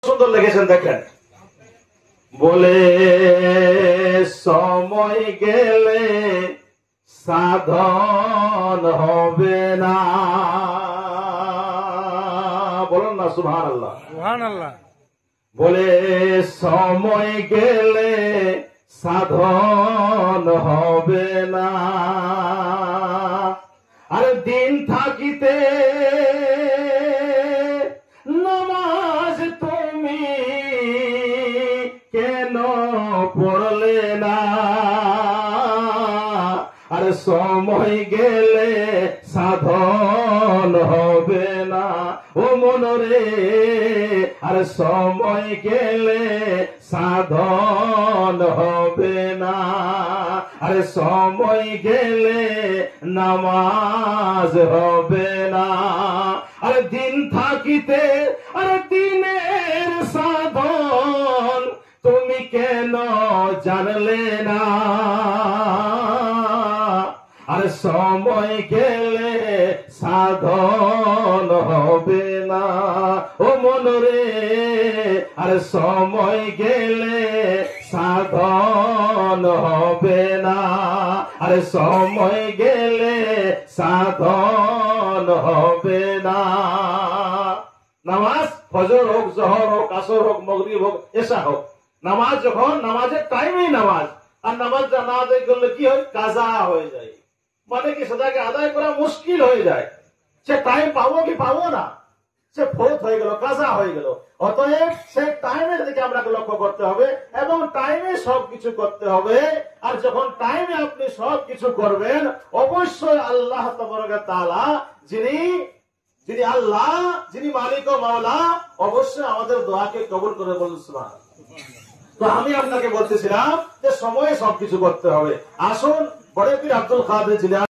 সুন্দর লিখেছেন দেখেন, বলে সময় গেলে সাধন হবে না। বলুন না সুবহানাল্লাহ। সুবহানাল্লাহ। বলে সময় গেলে সাধন হবে না। আর দিন থাকিতে নামাজ তুমি কেন পড়লে না? আর সময় গেলে সাধন হবে না। ও মনরে, আর সময় গেলে সাধন হবে না। আর সময় গেলে নামাজ হবে না। আর দিন থাকিতে আর দিনের সাধন তুমি কেন জানলে না? আর সময় গেলে সাধন হবে না। ও মনরে, আর সময় গেলে সাধন হবে না। আর সময় গেলে সাধন হবে না। নামাজ ফজর হোক, জোহর হোক, আসর হোক, মাগরিব হোক, এশা হোক, নামাজ যখন নামাজের টাইমেই নামাজ, আর নামাজ না আদায় করলে কি হয়? কাজা হয়ে যায়। মানে কি সেটাকে আদায় করা মুশকিল হয়ে যায়। সে টাইম পাবো কি পাবো না, সে ফৌত হয়ে গেল, কাজা হয়ে গেল। অতএব সে টাইমের দিকে আপনাকে লক্ষ্য করতে হবে এবং টাইমে সবকিছু করতে হবে। আর যখন টাইমে আপনি সবকিছু করবেন, অবশ্যই আল্লাহ তাআলা যিনি আল্লাহ, যিনি মালিক ও মাওলা, অবশ্যই আমাদের দোয়াকে কবুল করে বলুন সুবহানাল্লাহ। তো আমি আপনাকে বলতেছিলাম যে সময়ে সবকিছু করতে হবে। আসুন বড় পীর আব্দুল কাদের জিলানী